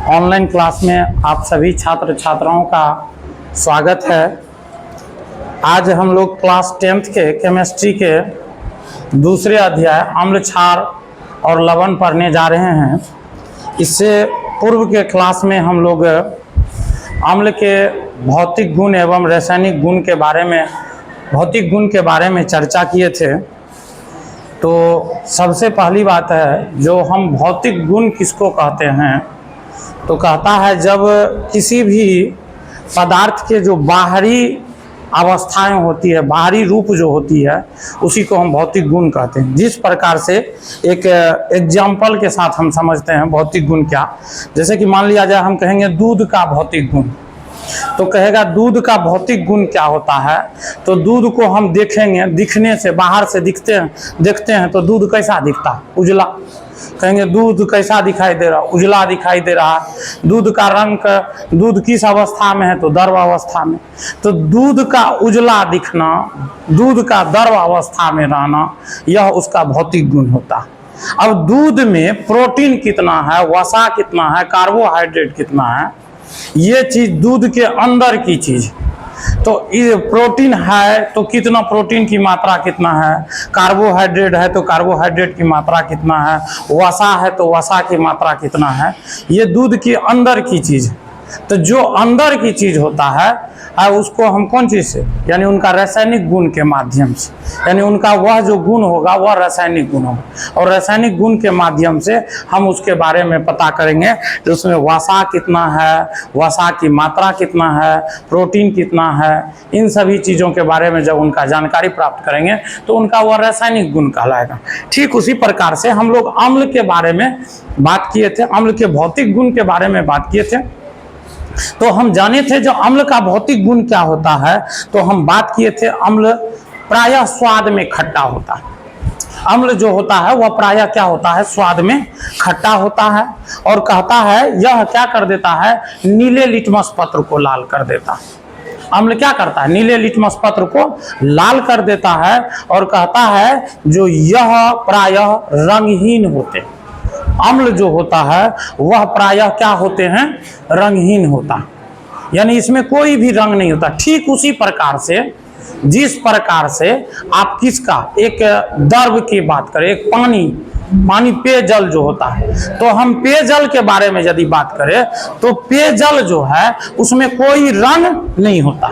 Online class में आप सभी छात्र छात्राओं का स्वागत है। आज हम लोग क्लास 10th के केमिस्ट्री के दूसरे अध्याय अम्ल क्षार और लवण पढ़ने जा रहे हैं। इससे पूर्व के क्लास में हम लोग अम्ल के भौतिक गुण एवं रासायनिक गुण के बारे में चर्चा किए थे। तो सबसे पहली बात है, जो हम भौतिक गुण किसको कहते हैं, तो कहता है जब किसी भी पदार्थ के जो बाहरी अवस्थाएं होती है, बाहरी रूप जो होती है, उसी को हम भौतिक गुण कहते हैं। जिस प्रकार से एक एग्जाम्पल के साथ हम समझते हैं भौतिक गुण क्या, जैसे कि मान लिया जाए हम कहेंगे दूध का भौतिक गुण, तो कहेगा दूध का भौतिक गुण क्या होता है। तो दूध को हम देखेंगे, दिखने से बाहर से देखते हैं तो दूध कैसा दिखता है, उजला। कहेंगे दूध कैसा दिखाई दे रहा, उजला दिखाई दे रहा है। दूध का रंग, दूध किस अवस्था में है, तो द्रव अवस्था में। तो दूध का उजला दिखना, दूध का द्रव अवस्था में रहना, यह उसका भौतिक गुण होता है। अब दूध में प्रोटीन कितना है, वसा कितना है, कार्बोहाइड्रेट कितना है, ये चीज दूध के अंदर की चीज। तो ये प्रोटीन है तो कितना, प्रोटीन की मात्रा कितना है, कार्बोहाइड्रेट है तो कार्बोहाइड्रेट की मात्रा कितना है, वसा है तो वसा की मात्रा कितना है, ये दूध के अंदर की चीज। तो जो अंदर की चीज होता है उसको हम कौन चीज से, यानी उनका रासायनिक गुण के माध्यम से, यानी उनका वह जो गुण होगा वह रासायनिक गुण होगा। और रासायनिक गुण के माध्यम से हम उसके बारे में पता करेंगे कि उसमें वसा कितना है, वसा की मात्रा कितना है, प्रोटीन कितना है। इन सभी चीज़ों के बारे में जब उनका जानकारी प्राप्त करेंगे तो उनका वह रासायनिक गुण कहलाएगा। ठीक उसी प्रकार से हम लोग अम्ल के बारे में बात किए थे, अम्ल के भौतिक गुण के बारे में बात किए थे। तो हम जाने थे जो अम्ल का भौतिक गुण क्या होता है, तो हम बात किए थे अम्ल प्रायः स्वाद में खट्टा होता है। अम्ल जो होता है वह प्रायः क्या होता है, स्वाद में खट्टा होता है। और कहता है यह क्या कर देता है, नीले लिटमस पत्र को लाल कर देता है। अम्ल क्या करता है, नीले लिटमस पत्र को लाल कर देता है। और कहता है जो यह प्रायः रंगहीन होते, अम्ल जो होता है वह प्रायः क्या होते हैं, रंगहीन होता, यानी इसमें कोई भी रंग नहीं होता। ठीक उसी प्रकार से जिस प्रकार से आप किसका, एक द्रव की बात करें, एक पानी पेयजल जो होता है, तो हम पेयजल के बारे में यदि बात करें तो पेयजल जो है उसमें कोई रंग नहीं होता।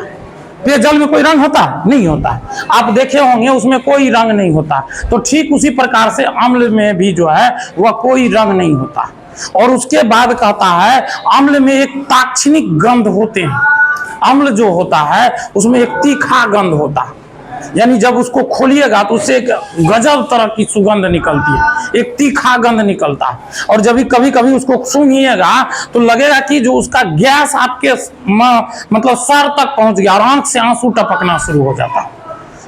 पेयजल में कोई रंग होता है, नहीं होता है। आप देखे होंगे उसमें कोई रंग नहीं होता। तो ठीक उसी प्रकार से अम्ल में भी जो है वह कोई रंग नहीं होता। और उसके बाद कहता है अम्ल में एक ताक्षणिक गंध होते हैं। अम्ल जो होता है उसमें एक तीखा गंध होता है, यानी जब उसको खोलिएगा तो उससे एक गजब तरह की सुगंध निकलती है, एक तीखा गंध निकलता है। और जब कभी कभी उसको सूंघिएगा तो लगेगा कि जो उसका गैस आपके मतलब सर तक पहुंच गया और आंख से आंसू टपकना शुरू हो जाता है।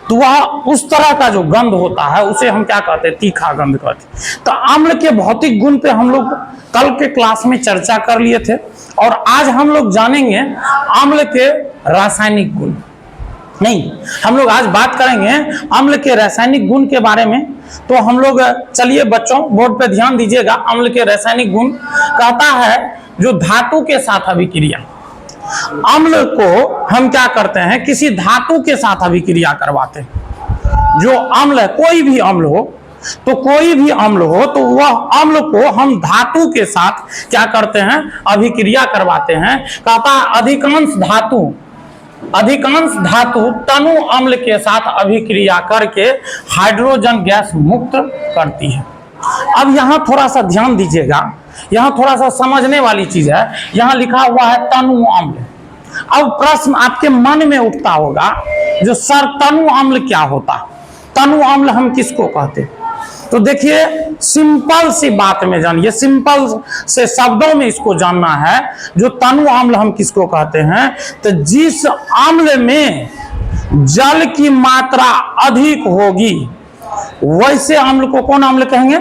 तो वह उस तरह का जो गंध होता है उसे हम क्या कहते हैं, तीखा गंध कहते हैं। तो अम्ल के भौतिक गुण पे हम लोग कल के क्लास में चर्चा कर लिए थे। और आज हम लोग जानेंगे अम्ल के रासायनिक गुण। नहीं, हम लोग आज बात करेंगे अम्ल के रासायनिक गुण के बारे में। तो हम लोग चलिए बच्चों बोर्ड पे ध्यान दीजिएगा। अम्ल के रासायनिक गुण कहता है जो धातु के साथ अभिक्रिया, अम्ल को हम क्या करते हैं, किसी धातु के साथ अभिक्रिया करवाते हैं। जो अम्ल है, कोई भी अम्ल हो, तो कोई भी अम्ल हो तो वह अम्ल को हम धातु के साथ क्या करते हैं, अभिक्रिया करवाते हैं। कहता है अधिकांश धातु तनु अम्ल के साथ अभिक्रिया करके हाइड्रोजन गैस मुक्त करती है। अब यहाँ थोड़ा सा ध्यान दीजिएगा, यहाँ थोड़ा सा समझने वाली चीज है। यहाँ लिखा हुआ है तनु अम्ल। अब प्रश्न आपके मन में उठता होगा जो सर तनु अम्ल क्या होता, तनु अम्ल हम किसको कहते। तो देखिए सिंपल सी बात में जानिए, सिंपल से शब्दों में इसको जानना है। जो तनु अम्ल हम किसको कहते हैं, तो जिस अम्ल में जल की मात्रा अधिक होगी वैसे अम्ल को कौन अम्ल कहेंगे,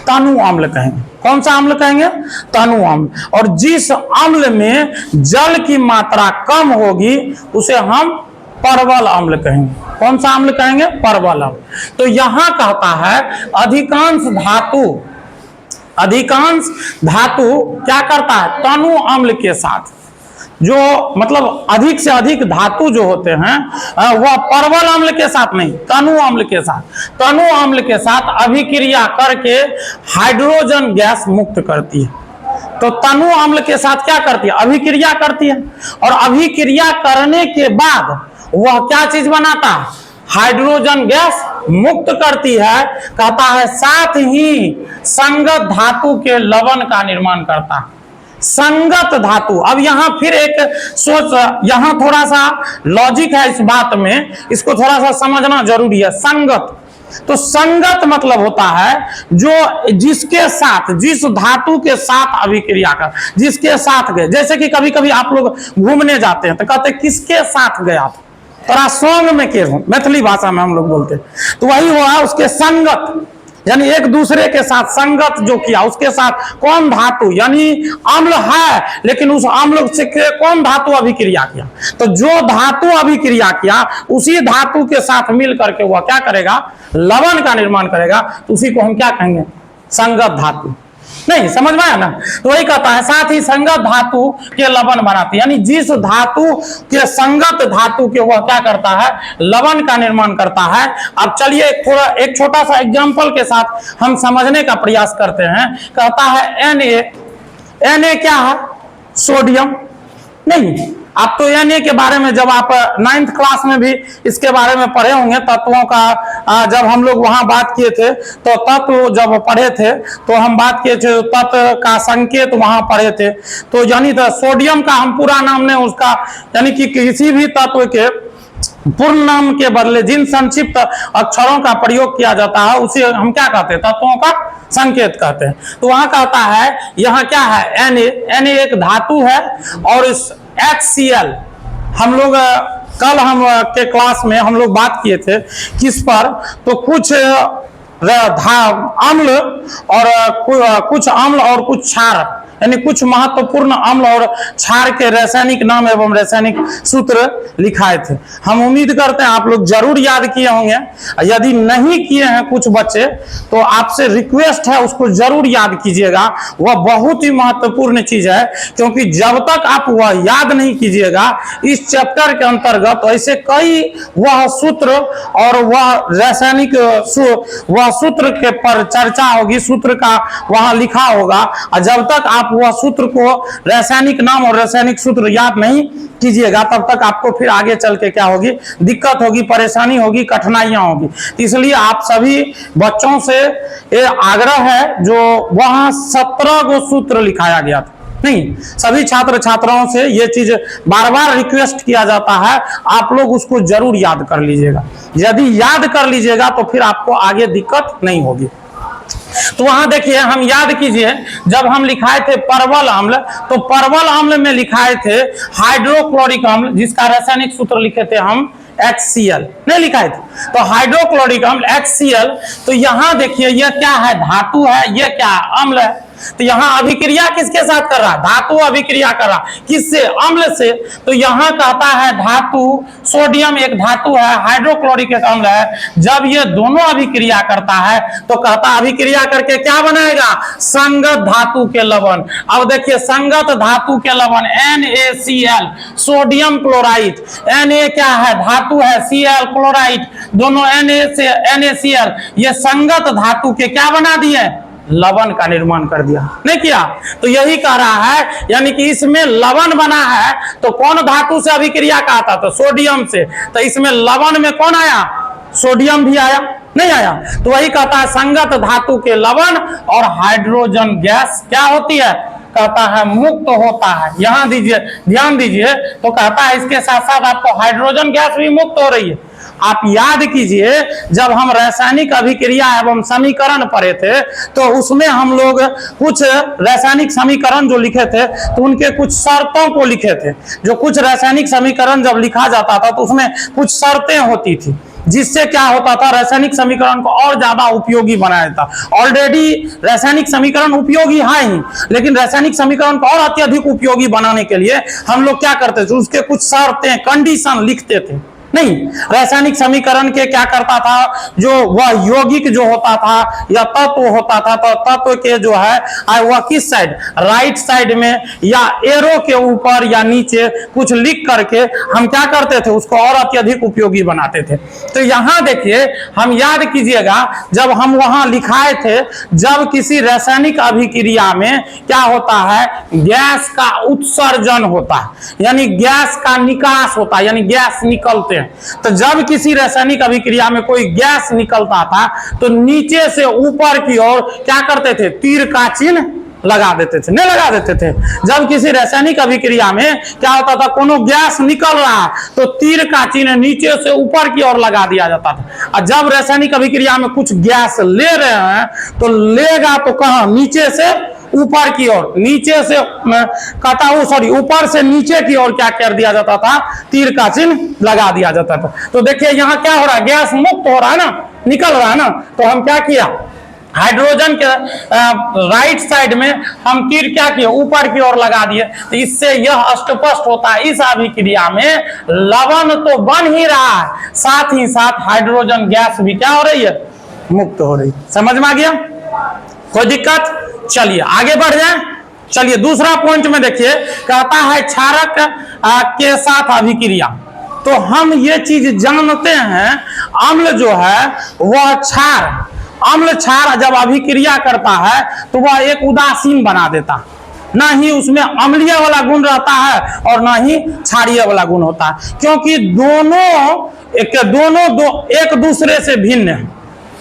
तनु अम्ल कहेंगे। कौन सा अम्ल कहेंगे, तनु अम्ल। और जिस अम्ल में जल की मात्रा कम होगी उसे हम परवल अम्ल कहेंगे। कौन सा अम्ल कहेंगे, परवल अम्ल। तो यहां कहता है अधिकांश धातु अधिकांश धातु क्या करता है, तनु अम्ल के साथ, जो मतलब अधिक से अधिक धातु जो होते हैं वह परवल अम्ल के साथ नहीं, तनु अम्ल के साथ, तनु अम्ल के साथ अभिक्रिया करके हाइड्रोजन गैस मुक्त करती है। तो तनु अम्ल के साथ क्या करती है, अभिक्रिया करती है, और अभिक्रिया करने के बाद वह क्या चीज बनाता है, हाइड्रोजन गैस मुक्त करती है। कहता है साथ ही संगत धातु के लवण का निर्माण करता है। संगत धातु, अब यहां फिर एक सोच, यहां थोड़ा सा लॉजिक है इस बात में, इसको थोड़ा सा समझना जरूरी है। संगत, तो संगत मतलब होता है जो जिसके साथ, जिस धातु के साथ अभिक्रिया कर, जिसके साथ गए। जैसे कि कभी कभी आप लोग घूमने जाते हैं तो कहते हैं किसके साथ गया था, तोरा संग में के हो, मैथिली भाषा में हम लोग बोलते हैं। तो वही हुआ उसके संगत, यानी एक दूसरे के साथ संगत जो किया, उसके साथ कौन धातु, यानी अम्ल है लेकिन उस अम्ल से कौन धातु अभिक्रिया किया, तो जो धातु अभिक्रिया किया उसी धातु के साथ मिल करके वह क्या करेगा, लवण का निर्माण करेगा। तो उसी को हम क्या कहेंगे, संगत धातु। नहीं समझ में आया ना, तो वही कहता है साथ ही संगत धातु के लवण बनाती है, यानी जिस धातु के संगत धातु के वह क्या करता है, लवण का निर्माण करता है। अब चलिए एक छोटा सा एग्जांपल के साथ हम समझने का प्रयास करते हैं। कहता है Na क्या है, सोडियम। नहीं, आप तो Na के बारे में जब आप 9th क्लास में भी इसके बारे में पढ़े होंगे, तत्वों का जब हम लोग वहां बात किए थे, तो तत्व जब पढ़े थे तो हम बात किए थे, तत्व का संकेत वहां पढ़े थे। तो यानी तो सोडियम का हम पूरा नाम ने उसका, यानी कि किसी भी तत्व के पूर्ण नाम के बदले जिन संक्षिप्त अक्षरों का प्रयोग किया जाता है उसे हम क्या कहते हैं, तत्वों का संकेत कहते हैं। तो वहां कहता है, यहाँ क्या है, Na एक धातु है, और इस HCl हम लोग कल हम के क्लास में हम लोग बात किए थे किस पर, तो कुछ अम्ल और कुछ अम्ल और कुछ क्षार, यानी कुछ महत्वपूर्ण अम्ल और क्षार के रासायनिक नाम एवं रासायनिक सूत्र लिखाए थे। हम उम्मीद करते हैं आप लोग जरूर याद किए होंगे। यदि नहीं किए हैं कुछ बच्चे, तो आपसे रिक्वेस्ट है उसको जरूर याद कीजिएगा, वह बहुत ही महत्वपूर्ण चीज है। क्योंकि जब तक आप वह याद नहीं कीजिएगा, इस चैप्टर के अंतर्गत ऐसे कई वह सूत्र और वह रासायनिक वह सूत्र के पर चर्चा होगी, सूत्र का वहां लिखा होगा, और जब तक आप वह सूत्र को रासायनिक नाम और रासायनिक सूत्र याद नहीं कीजिएगा, तब तक आपको फिर आगे चल के क्या होगी, दिक्कत होगी, परेशानी होगी, कठिनाइयां होगी। इसलिए आप सभी बच्चों से ये आग्रह है, जो वहां 17 गो सूत्र लिखाया गया था, नहीं, सभी छात्र छात्राओं से ये चीज बार बार रिक्वेस्ट किया जाता है, आप लोग उसको जरूर याद कर लीजिएगा। यदि याद कर लीजिएगा तो फिर आपको आगे दिक्कत नहीं होगी। तो वहां देखिए, हम याद कीजिए, जब हम लिखाए थे परवल अम्ल, तो परवल अम्ल में लिखाए थे हाइड्रोक्लोरिक अम्ल, जिसका रासायनिक सूत्र लिखे थे हम HCl, नहीं लिखाए थे, तो हाइड्रोक्लोरिक अम्ल HCl। तो यहां देखिए, यह क्या है, धातु है, यह क्या है, अम्ल है। तो यहां अभिक्रिया किसके साथ कर रहा है, धातु अभिक्रिया कर रहा, किससे, अम्ल से। तो यहां कहता है धातु, सोडियम एक धातु है, हाइड्रोक्लोरिक एक अम्ल है। जब ये दोनों अभिक्रिया करता है तो कहता है अभिक्रिया करके क्या बनाएगा, संगत धातु के लवण। अब देखिए, संगत धातु के लवण NaCl, सोडियम क्लोराइड। Na क्या है, धातु है, Cl क्लोराइड, दोनों NaCl, ये संगत धातु के क्या बना दिए, लवण का निर्माण कर दिया, नहीं किया। तो यही कह रहा है, यानी कि इसमें लवण बना है, तो कौन धातु से अभिक्रिया का था, तो सोडियम से। तो इसमें लवण में कौन आया, सोडियम भी आया, नहीं आया। तो वही कहता है संगत धातु के लवण और हाइड्रोजन गैस क्या होती है, कहता है मुक्त होता है। यहां दीजिए, ध्यान दीजिए, तो कहता है इसके साथ साथ आपको हाइड्रोजन गैस भी मुक्त हो रही है। आप याद कीजिए, जब हम रासायनिक अभिक्रिया एवं समीकरण पढ़े थे, तो उसमें हम लोग कुछ रासायनिक समीकरण जो लिखे थे, तो उनके कुछ शर्तों को लिखे थे। जो कुछ रासायनिक समीकरण जब लिखा जाता था तो उसमें कुछ शर्तें होती थी, जिससे क्या होता था, रासायनिक समीकरण को और ज्यादा उपयोगी बनाया था। ऑलरेडी रासायनिक समीकरण उपयोगी है ही, लेकिन रासायनिक समीकरण को और अत्यधिक उपयोगी बनाने के लिए हम लोग क्या करते थे, उसके कुछ शर्तें, कंडीशन लिखते थे। नहीं, रासायनिक समीकरण के क्या करता था, जो वह यौगिक जो होता था या तत्व होता था, तो तत्व के जो है वह किस साइड, राइट साइड में या एरो के ऊपर या नीचे कुछ लिख करके हम क्या करते थे, उसको और अत्यधिक उपयोगी बनाते थे। तो यहां देखिए, हम याद कीजिएगा, जब हम वहां लिखाए थे, जब किसी रासायनिक अभिक्रिया में क्या होता है, गैस का उत्सर्जन होता है, यानी गैस का निकास होता है, यानी गैस निकलते हैं। तो जब किसी रासायनिक अभिक्रिया में कोई गैस निकलता था तो नीचे से ऊपर की ओर क्या करते थे, तीर का चिन्ह लगा देते थे, नहीं लगा देते थे। जब किसी रासायनिक अभिक्रिया में क्या होता था, कोनो गैस निकल रहा तो तीर का चिन्ह नीचे से ऊपर की ओर लगा दिया जाता था। और जब रासायनिक अभिक्रिया में कुछ गैस ले रहे हैं तो लेगा तो कहां, नीचे से ऊपर की ओर, नीचे से ऊपर से नीचे की ओर क्या कर दिया जाता था, तीर का चिन्ह लगा दिया जाता था। तो देखिए यहां क्या हो रहा है, गैस मुक्त हो रहा है ना, निकल रहा है ना। तो हम क्या किया, हाइड्रोजन के राइट साइड में हम तीर क्या किए, ऊपर की ओर लगा दिए। तो इससे यह स्पष्ट होता है, इस अभिक्रिया में लवण तो बन ही रहा है, साथ ही साथ हाइड्रोजन गैस भी क्या हो रही है, मुक्त हो रही। समझ में आ गया, कोई दिक्कत? चलिए आगे बढ़ जाए। चलिए दूसरा पॉइंट में देखिए, कहता है क्षारक के साथ अभिक्रिया। तो हम ये चीज जानते हैं, अम्ल जो है वह क्षार, अम्ल क्षार जब अभिक्रिया करता है तो वह एक उदासीन बना देता, ना ही उसमें अम्लीय वाला गुण रहता है और ना ही क्षारीय वाला गुण होता है, क्योंकि दोनों एक दूसरे से भिन्न है।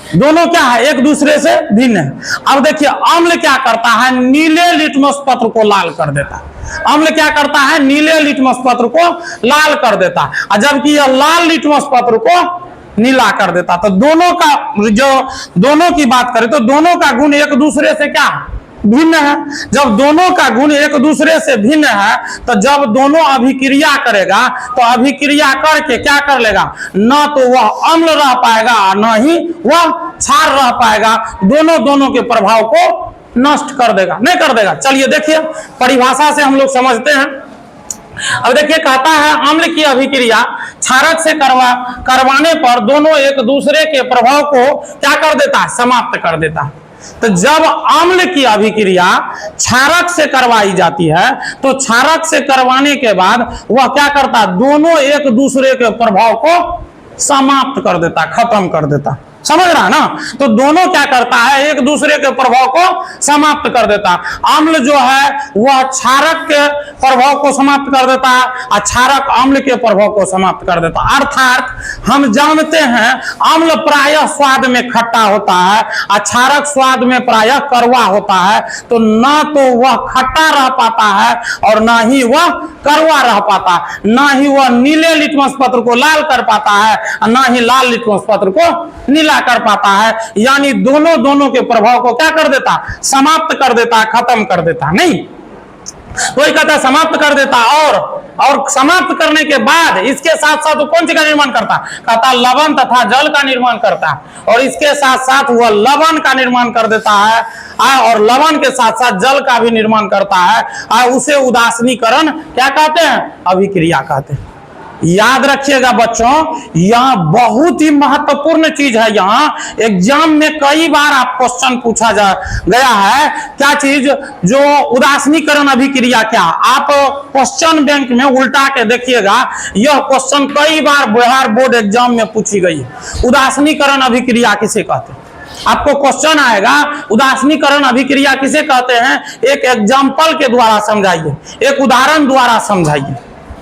दोनों क्या है, एक दूसरे से भिन्न है। अब देखिए अम्ल क्या करता है, नीले लिटमस पत्र को लाल कर देता है। अम्ल क्या करता है, नीले लिटमस पत्र को लाल कर देता है, जबकि यह लाल लिटमस पत्र को नीला कर देता। तो दोनों का, जो दोनों की बात करें तो दोनों का गुण एक दूसरे से क्या भिन्न है। जब दोनों का गुण एक दूसरे से भिन्न है तो जब दोनों अभिक्रिया करेगा तो अभिक्रिया करके क्या कर लेगा, ना तो वह अम्ल रह पाएगा न ही वह क्षार रह पाएगा, दोनों के प्रभाव को नष्ट कर देगा, नहीं कर देगा। चलिए देखिए परिभाषा से हम लोग समझते हैं। अब देखिए कहता है, अम्ल की अभिक्रिया क्षारक से करवाने पर दोनों एक दूसरे के प्रभाव को क्या कर देता है, समाप्त कर देता है। तो जब अम्ल की अभिक्रिया क्षारक से करवाई जाती है तो क्षारक से करवाने के बाद वह क्या करता है, दोनों एक दूसरे के प्रभाव को समाप्त कर देता, खत्म कर देता। समझ रहा है ना। तो दोनों क्या करता है, एक दूसरे के प्रभाव को समाप्त कर देता। अम्ल जो है वह क्षारक के प्रभाव को समाप्त कर देता है और क्षारक अम्ल के प्रभाव को समाप्त कर देता। अर्थात हम जानते हैं अम्ल प्रायः स्वाद में खट्टा होता है और क्षारक स्वाद में प्रायः कड़वा होता है। तो ना तो वह खट्टा रह पाता है और ना ही वह कड़वा रह पाता, ना ही वह नीले लिटमस पत्र को लाल कर पाता है और ना ही लाल लिटमस पत्र को नीला कर पाता है। यानी दोनों के प्रभाव को क्या कर देता, समाप्त कर देता, खत्म कर देता। नहीं वही कहता समाप्त कर देता, और समाप्त करने के बाद इसके साथ साथ कौन सी का निर्माण करता, कहता लवण तथा जल का निर्माण करता, और इसके साथ साथ वह लवण का निर्माण कर देता है और लवण के साथ साथ जल का भी निर्माण करता है और उसे उदासीनीकरण क्या कहते हैं, अभिक्रिया कहते हैं। याद रखिएगा बच्चों, यहाँ बहुत ही महत्वपूर्ण चीज है। यहाँ एग्जाम में कई बार आप क्वेश्चन पूछा गया है, क्या चीज, जो उदासीनीकरण अभिक्रिया क्या। आप क्वेश्चन बैंक में उल्टा के देखिएगा, यह क्वेश्चन कई बार बिहार बोर्ड एग्जाम में पूछी गई है। उदासीनीकरण अभिक्रिया किसे कहते हैं, आपको क्वेश्चन आएगा उदासीनीकरण अभिक्रिया किसे कहते हैं, एक एग्जाम्पल के द्वारा समझाइए, एक उदाहरण द्वारा समझाइए।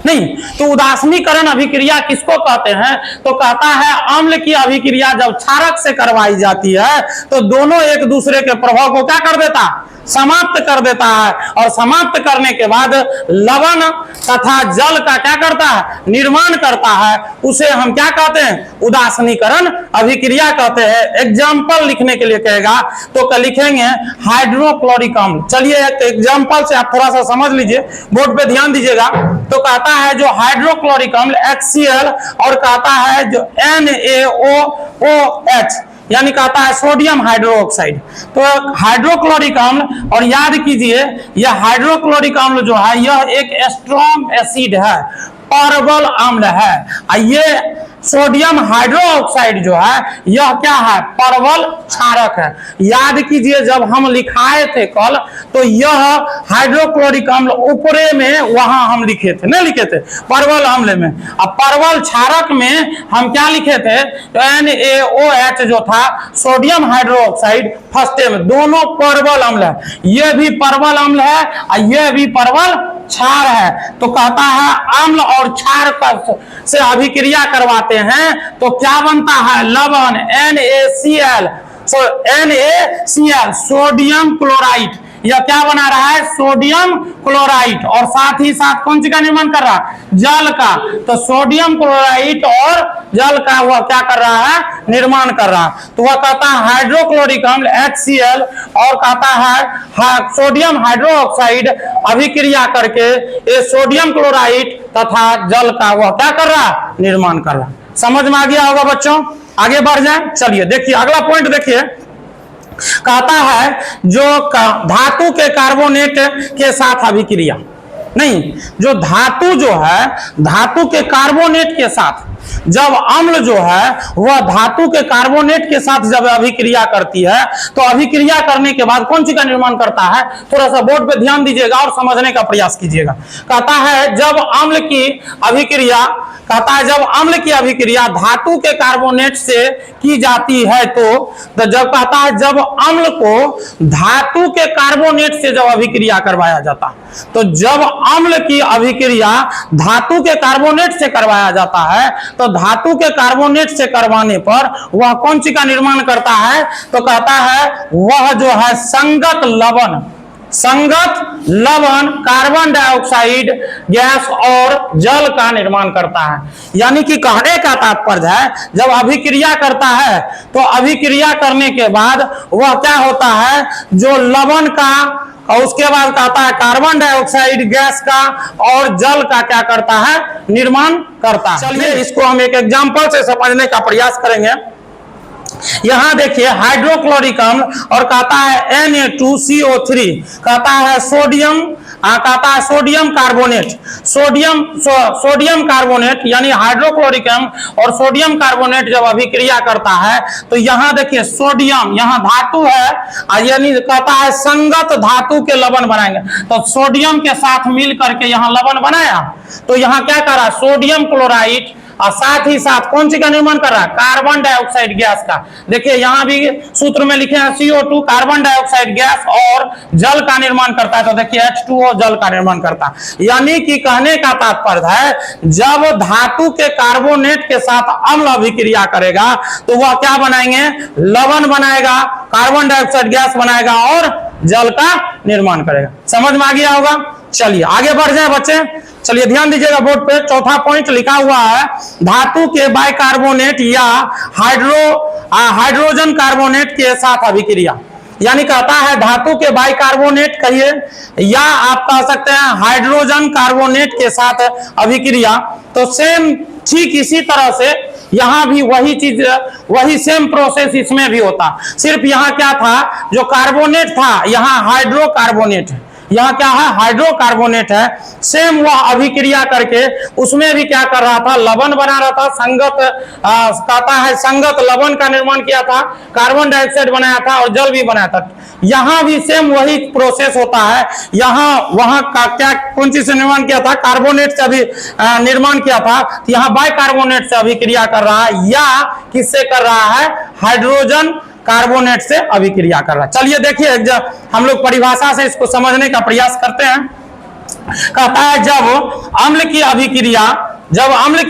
नहीं तो उदासीनीकरण अभिक्रिया किसको कहते हैं, तो कहता है अम्ल की अभिक्रिया जब क्षारक से करवाई जाती है तो दोनों एक दूसरे के प्रभाव को क्या कर देता, समाप्त कर देता है, और समाप्त करने के बाद लवण तथा जल का क्या करता है, निर्माण करता है। उसे हम क्या कहते हैं, उदासीनीकरण अभिक्रिया कहते हैं। एग्जाम्पल लिखने के लिए कहेगा तो लिखेंगे हाइड्रोक्लोरिक अम्ल। चलिए एक एग्जाम्पल से आप थोड़ा सा समझ लीजिए, बोर्ड पे ध्यान दीजिएगा। तो कहता है जो हाइड्रोक्लोरिक अम्ल HCl, और कहता है जो NaOH, यानी कहता है सोडियम हाइड्रोक्साइड। तो हाइड्रोक्लोरिक अम्ल, और याद कीजिए यह हाइड्रोक्लोरिक अम्ल जो है यह एक स्ट्रॉन्ग एसिड है, परवल अम्ल है। ये सोडियम हाइड्रोक्साइड जो है यह क्या है, परवल क्षारक है। याद कीजिए जब हम लिखाए थे कल तो यह हाइड्रोक्लोरिक अम्ल ऊपरे में वहां हम लिखे थे, नहीं लिखे थे परवल अम्ल में। अब परवल क्षारक में हम क्या लिखे थे, तो NaOH जो था सोडियम हाइड्रोक्साइड फर्स्ट में, दोनों परवल अम्ल है। यह भी परवल अम्ल है और यह भी परवल क्षार है। तो कहता है अम्ल और क्षार से अभिक्रिया करवाते हैं तो क्या बनता है, लवण NaCl, NaCl सोडियम क्लोराइड। यह क्या बना रहा है, सोडियम क्लोराइड, और साथ ही साथ कौन सी का निर्माण कर रहा है, जल का। तो सोडियम क्लोराइड और जल का वह क्या कर रहा है, निर्माण कर रहा है। तो वह कहता है हाइड्रोक्लोरिक अम्ल HCl और कहता है सोडियम हाइड्रोक्साइड अभिक्रिया करके ये सोडियम क्लोराइड तथा जल का वह क्या कर रहा है, निर्माण कर रहा है। समझ में आ गया होगा बच्चों, आगे बढ़ जाए। चलिए देखिए अगला पॉइंट देखिए, कहता है जो धातु के कार्बोनेट के साथ अभिक्रिया, नहीं जो धातु जो है धातु के कार्बोनेट के साथ, जब अम्ल जो है वह धातु के कार्बोनेट के साथ जब अभिक्रिया करती है तो अभिक्रिया करने के बाद कौन सी का निर्माण करता है, थोड़ा सा बोर्ड पे ध्यान दीजिएगा और समझने का प्रयास कीजिएगा। कहता है जब अम्ल की अभिक्रिया, कहता है जब अम्ल की अभिक्रिया धातु के कार्बोनेट से की जाती है तो जब कहता है जब अम्ल को धातु के कार्बोनेट से जब अभिक्रिया करवाया जाता है, तो जब अम्ल की अभिक्रिया धातु के कार्बोनेट से करवाया जाता है तो धातु के कार्बोनेट से करवाने पर वह कौन सी का निर्माण करता है, तो कहता है वह जो है संगत लवण, संगत लवण कार्बन डाइऑक्साइड गैस और जल का निर्माण करता है। यानी कि कहने का तात्पर्य है जब अभिक्रिया करता है तो अभिक्रिया करने के बाद वह क्या होता है, जो लवण का और उसके बाद कहता है कार्बन डाइऑक्साइड गैस का और जल का क्या करता है, निर्माण करता है। चलिए इसको हम एक एग्जांपल से समझने का प्रयास करेंगे। यहां देखिए हाइड्रोक्लोरिक अम्ल और कहता है Na2CO3, कहता है सोडियम, कहता है सोडियम कार्बोनेट, सोडियम कार्बोनेट यानी हाइड्रोक्लोरिक अम्ल और सोडियम कार्बोनेट जब अभिक्रिया करता है तो यहां देखिए सोडियम, यहां धातु है यानी कहता है संगत धातु के लवण बनाएंगे। तो सोडियम के साथ मिल करके यहां लवण बनाया तो यहां क्या कर रहा है, सोडियम क्लोराइड और साथ ही साथ कौन सी का निर्माण कर रहा है, कार्बन डाइऑक्साइड गैस का। देखिए यहां भी सूत्र में लिखे हैं CO2 कार्बन डाइऑक्साइड गैस और जल का निर्माण करता है। तो देखिए H2O जल का निर्माण करता है। यानी कि कहने का तात्पर्य है जब धातु के कार्बोनेट के साथ अम्ल अभिक्रिया करेगा तो वह क्या बनाएंगे, लवण बनाएगा, कार्बन डाइऑक्साइड गैस बनाएगा और जल का निर्माण करेगा। समझ में आ गया होगा। चलिए आगे बढ़ जाए बच्चे। चलिए ध्यान दीजिएगा बोर्ड पे, चौथा पॉइंट लिखा हुआ है धातु के बाइकार्बोनेट या हाइड्रोजन कार्बोनेट के साथ अभिक्रिया। यानी कहता है धातु के बाइकार्बोनेट कहिए या आप कह सकते हैं हाइड्रोजन कार्बोनेट के साथ अभिक्रिया। तो सेम ठीक इसी तरह से यहां भी वही चीज, वही सेम प्रोसेस इसमें भी होता, सिर्फ यहां क्या था, जो कार्बोनेट था यहां हाइड्रोकार्बोनेट है, यहाँ क्या है, हाइड्रोकार्बोनेट है। सेम वह अभिक्रिया करके उसमें भी क्या कर रहा था, लवण बना रहा था, संगत कहता है संगत लवण का निर्माण किया था, कार्बन डाइऑक्साइड बनाया था और जल भी बनाया था। यहाँ भी सेम वही प्रोसेस होता है। यहाँ वहां का क्या कौन चीज से निर्माण किया था, कार्बोनेट से अभी निर्माण किया था, यहाँ बाइकार्बोनेट से अभिक्रिया कर रहा है या किससे कर रहा है, हाइड्रोजन कार्बोनेट से अभिक्रिया कर रहा है। चलिए देखिए हम लोग परिभाषा से इसको समझने का प्रयास करते हैं। कहता है जब अम्ल की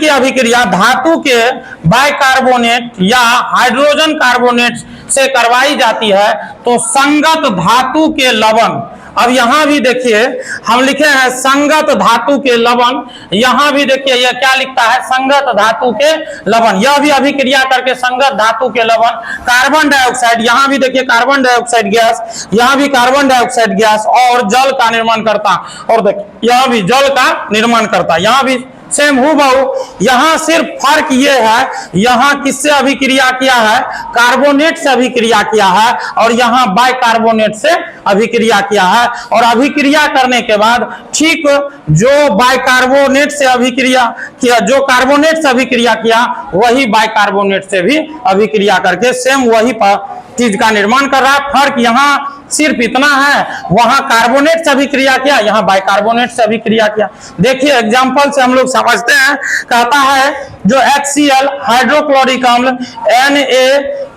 अभिक्रिया धातु के बाइकार्बोनेट या हाइड्रोजन कार्बोनेट से करवाई जाती है तो संगत धातु के लवण, अब यहां भी देखिए हम लिखे हैं संगत धातु के लवण, यहां भी देखिए यह क्या लिखता है, संगत धातु के लवण, यह भी अभिक्रिया करके संगत धातु के लवण, कार्बन डाइऑक्साइड, यहां भी देखिए कार्बन डाइऑक्साइड गैस, यहां भी कार्बन डाइऑक्साइड गैस और जल का निर्माण करता, और देखिए यहां भी जल का निर्माण करता, यहां भी सेम हूबहू। यहाँ सिर्फ फर्क ये है, यहाँ किससे अभिक्रिया किया है, कार्बोनेट से अभिक्रिया किया है, और यहाँ बाइकार्बोनेट से अभिक्रिया किया है। और अभिक्रिया करने के बाद ठीक जो बाइकार्बोनेट से अभिक्रिया किया, जो कार्बोनेट से अभिक्रिया किया, वही बाइकार्बोनेट से भी अभिक्रिया करके सेम वही चीज का निर्माण कर रहा है। फर्क यहाँ सिर्फ इतना है, वहां कार्बोनेट से अभिक्रिया किया, यहाँ बाइकार्बोनेट से अभिक्रिया किया। देखिए एग्जांपल से हम लोग समझते हैं। कहता है जो HCl हाइड्रोक्लोरिक अम्ल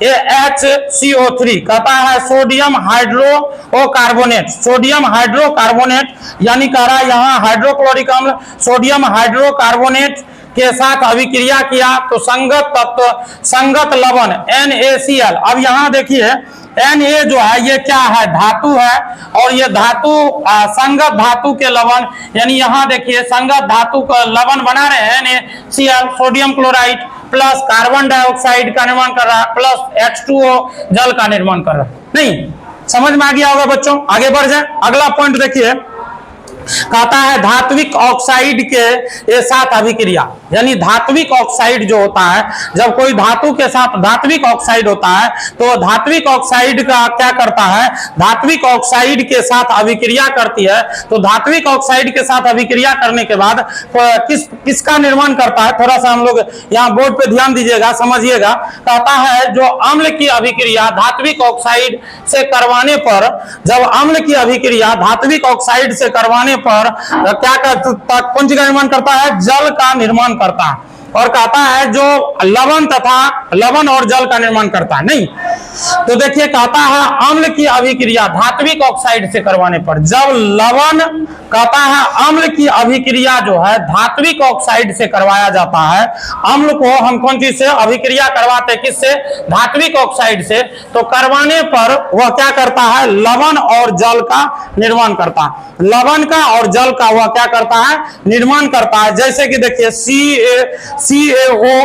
NaHCO3, कहता है सोडियम हाइड्रोकार्बोनेट, सोडियम हाइड्रोकार्बोनेट, यानी कह रहा है यहाँ हाइड्रोक्लोरिक अम्ल सोडियम हाइड्रोकार्बोनेट के साथ अभिक्रिया किया तो संगत तत्व, संगत लवण NaCl। अब यहाँ देखिए Na जो है ये क्या है, धातु है, और ये धातु संगत धातु के लवण, यानी यहाँ देखिए संगत धातु का लवण बना रहे हैं NaCl, sodium chloride plus carbon dioxide का निर्माण कर रहा है, प्लस H2O जल का निर्माण कर रहा है। नहीं समझ में आ गया होगा बच्चों, आगे बढ़ जाए। अगला पॉइंट देखिए, कहता है धात्विक ऑक्साइड के साथ अभिक्रिया, यानी धात्विक ऑक्साइड जो होता है, जब कोई धातु के साथ धात्विक ऑक्साइड होता है तो धात्विक ऑक्साइड का क्या करता है, धात्विक ऑक्साइड के साथ अभिक्रिया करती है। तो धात्विक ऑक्साइड के साथ अभिक्रिया करने के बाद किसका निर्माण करता है, थोड़ा सा हम लोग यहाँ बोर्ड पे ध्यान दीजिएगा, समझिएगा। कहता है जो अम्ल की अभिक्रिया धात्विक ऑक्साइड से करवाने पर, जब अम्ल की अभिक्रिया धात्विक ऑक्साइड से करवाने पर क्या करता, कौन चीज का निर्माण करता है, जल का निर्माण करता है। और कहता है जो लवण तथा लवण और जल का निर्माण करता है। नहीं तो देखिए कहता है अम्ल की अभिक्रिया धात्विक ऑक्साइड से करवाने पर, जब लवण, कहता है अम्ल की अभिक्रिया जो है धात्विक ऑक्साइड से करवाया जाता है, अम्ल को हम कौन चीज से अभिक्रिया करवाते हैं, किससे, धात्विक ऑक्साइड से, तो करवाने पर वह क्या करता है, लवण और जल का निर्माण करता है, लवण का और जल का वह क्या करता है, निर्माण करता है। जैसे कि देखिए CaO,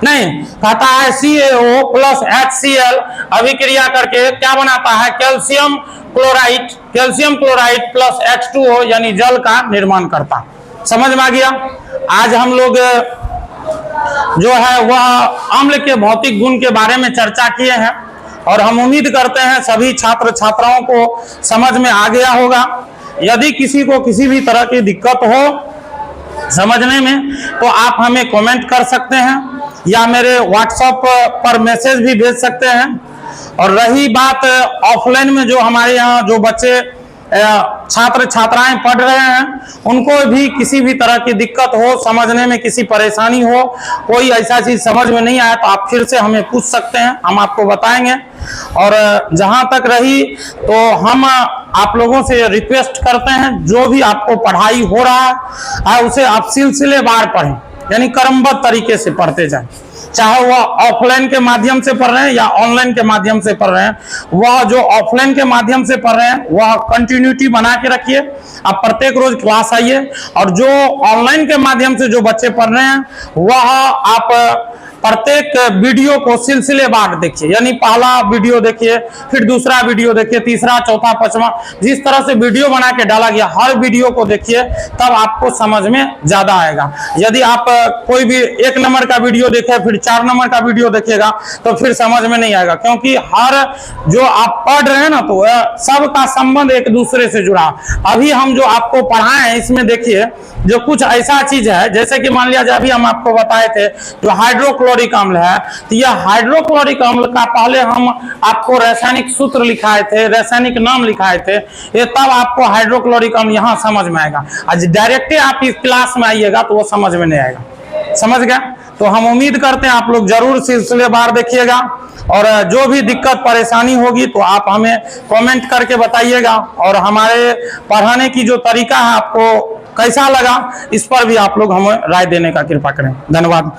नहीं कहता है CaO प्लस HCl अभिक्रिया करके क्या बनाता है, calcium chloride, calcium chloride plus H2O यानी जल का निर्माण करता है। समझ में आ गया। आज हम लोग जो है वह अम्ल के भौतिक गुण के बारे में चर्चा किए हैं, और हम उम्मीद करते हैं सभी छात्र छात्राओं को समझ में आ गया होगा। यदि किसी को किसी भी तरह की दिक्कत हो समझने में तो आप हमें कमेंट कर सकते हैं, या मेरे व्हाट्सएप पर मैसेज भी भेज सकते हैं। और रही बात ऑफलाइन में जो हमारे यहाँ जो बच्चे छात्र छात्राएं पढ़ रहे हैं, उनको भी किसी भी तरह की दिक्कत हो, समझने में किसी परेशानी हो, कोई ऐसा चीज समझ में नहीं आया तो आप फिर से हमें पूछ सकते हैं, हम आपको बताएंगे। और जहां तक रही तो हम आप लोगों से रिक्वेस्ट करते हैं, जो भी आपको पढ़ाई हो रहा है उसे आप सिलसिलेवार पढ़ें, यानी क्रमबद्ध तरीके से पढ़ते जाएं। चाहे वह ऑफलाइन के माध्यम से पढ़ रहे हैं या ऑनलाइन के माध्यम से पढ़ रहे हैं, वह जो ऑफलाइन के माध्यम से पढ़ रहे हैं वह कंटिन्यूटी बना के रखिए। आप प्रत्येक रोज क्लास आइए, और जो ऑनलाइन के माध्यम से जो बच्चे पढ़ रहे हैं वह आप प्रत्येक वीडियो को सिलसिलेवार देखिए, यानी पहला वीडियो देखिए, फिर दूसरा वीडियो देखिए, तीसरा, चौथा, पांचवा, जिस तरह से वीडियो बना के डाला गया हर वीडियो को देखिए, तब आपको समझ में ज्यादा आएगा। यदि आप कोई भी 1 नंबर का वीडियो देखे फिर 4 नंबर का वीडियो देखेगा तो फिर समझ में नहीं आएगा, क्योंकि हर जो आप पढ़ रहे हैं ना तो सबका संबंध एक दूसरे से जुड़ा। अभी हम जो आपको पढ़ाए हैं इसमें देखिए जो कुछ ऐसा चीज है, जैसे कि मान लिया जाए अभी हम आपको बताए थे जो हाइड्रोक्लोरिक अम्ल है, तो यह हाइड्रोक्लोरिक अम्ल का पहले हम आपको रासायनिक सूत्र लिखाए थे, रासायनिक नाम लिखाए थे, ये तब आपको हाइड्रोक्लोरिक अम्ल यहाँ समझ में आएगा। आज डायरेक्ट आप इस क्लास में आइएगा तो वो समझ में नहीं आएगा। समझ गया? तो हम उम्मीद करते हैं आप लोग जरूर सिलसिलेवार देखिएगा, और जो भी दिक्कत परेशानी होगी तो आप हमें कमेंट करके बताइएगा, और हमारे पढ़ाने की जो तरीका है आपको कैसा लगा इस पर भी आप लोग हमें राय देने का कृपा करें। धन्यवाद।